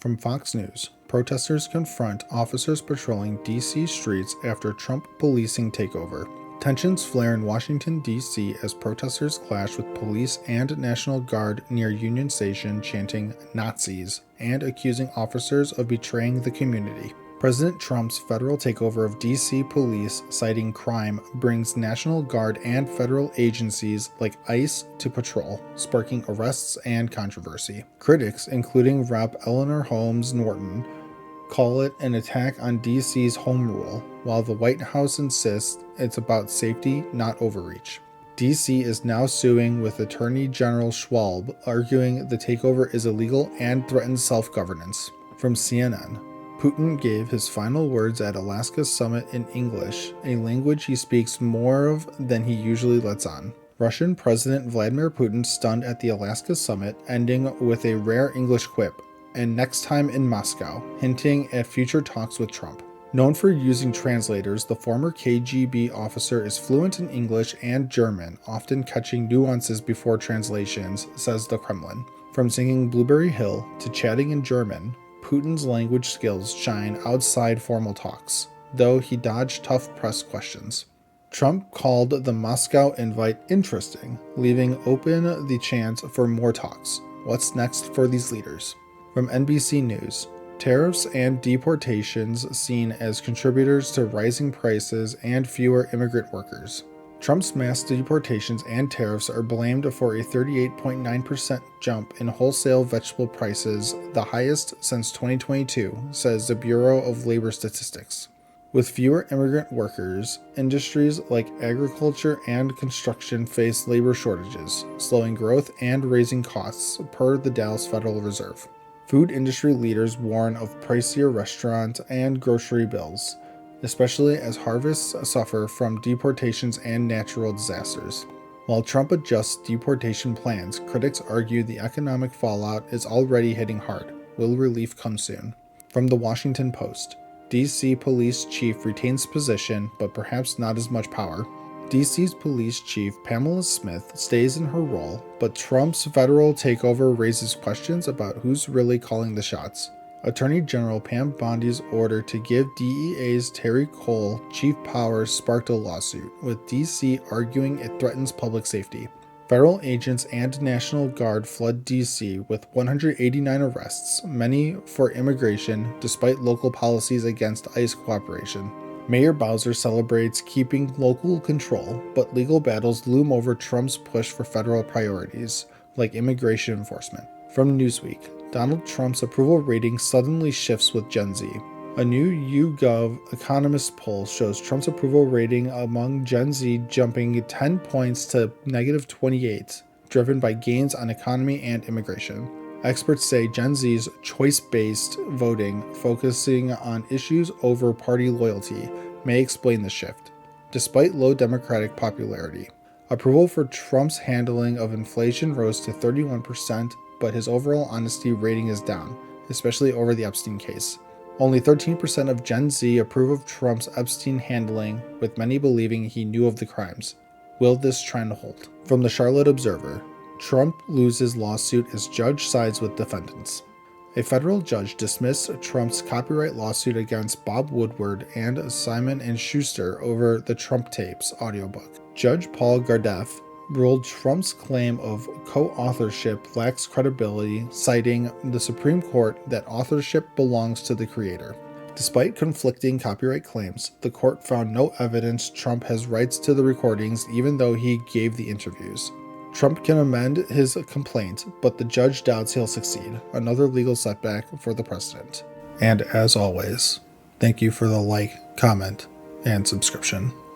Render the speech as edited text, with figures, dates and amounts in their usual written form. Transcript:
From Fox News, protesters confront officers patrolling D.C. streets after Trump policing takeover. Tensions flare in Washington, D.C. as protesters clash with police and National Guard near Union Station chanting Nazis and accusing officers of betraying the community. President Trump's federal takeover of D.C. police, citing crime, brings National Guard and federal agencies like ICE to patrol, sparking arrests and controversy. Critics, including Rep. Eleanor Holmes Norton, call it an attack on D.C.'s home rule, while the White House insists it's about safety, not overreach. D.C. is now suing with Attorney General Schwab, arguing the takeover is illegal and threatens self-governance. From CNN, Putin gave his final words at Alaska's summit in English, a language he speaks more of than he usually lets on. Russian President Vladimir Putin stunned at the Alaska summit, ending with a rare English quip, "and next time in Moscow," hinting at future talks with Trump. Known for using translators, the former KGB officer is fluent in English and German, often catching nuances before translations, says the Kremlin. From singing Blueberry Hill to chatting in German, Putin's language skills shine outside formal talks, though he dodged tough press questions. Trump called the Moscow invite interesting, leaving open the chance for more talks. What's next for these leaders? From NBC News, tariffs and deportations seen as contributors to rising prices and fewer immigrant workers. Trump's mass deportations and tariffs are blamed for a 38.9% jump in wholesale vegetable prices, the highest since 2022, says the Bureau of Labor Statistics. With fewer immigrant workers, industries like agriculture and construction face labor shortages, slowing growth and raising costs, per the Dallas Federal Reserve. Food industry leaders warn of pricier restaurant and grocery bills, especially as harvests suffer from deportations and natural disasters. While Trump adjusts deportation plans, critics argue the economic fallout is already hitting hard. Will relief come soon? From the Washington Post, D.C. police chief retains position, but perhaps not as much power. D.C.'s police chief Pamela Smith stays in her role, but Trump's federal takeover raises questions about who's really calling the shots. Attorney General Pam Bondi's order to give DEA's Terry Cole chief powers sparked a lawsuit, with D.C. arguing it threatens public safety. Federal agents and National Guard flood D.C. with 189 arrests, many for immigration, despite local policies against ICE cooperation. Mayor Bowser celebrates keeping local control, but legal battles loom over Trump's push for federal priorities, like immigration enforcement. From Newsweek, Donald Trump's approval rating suddenly shifts with Gen Z. A new YouGov Economist poll shows Trump's approval rating among Gen Z jumping 10 points to -28, driven by gains on economy and immigration. Experts say Gen Z's choice-based voting, focusing on issues over party loyalty, may explain the shift. Despite low Democratic popularity, approval for Trump's handling of inflation rose to 31%, but his overall honesty rating is down, especially over the Epstein case. Only 13% of Gen Z approve of Trump's Epstein handling, with many believing he knew of the crimes. Will this trend hold? From the Charlotte Observer, Trump loses lawsuit as judge sides with defendants. A federal judge dismissed Trump's copyright lawsuit against Bob Woodward and Simon & Schuster over the Trump Tapes audiobook. Judge Paul Gardef ruled Trump's claim of co-authorship lacks credibility, citing the Supreme Court that authorship belongs to the creator. Despite conflicting copyright claims, the court found no evidence Trump has rights to the recordings even though he gave the interviews. Trump can amend his complaint, but the judge doubts he'll succeed. Another legal setback for the president. And as always, thank you for the like, comment, and subscription.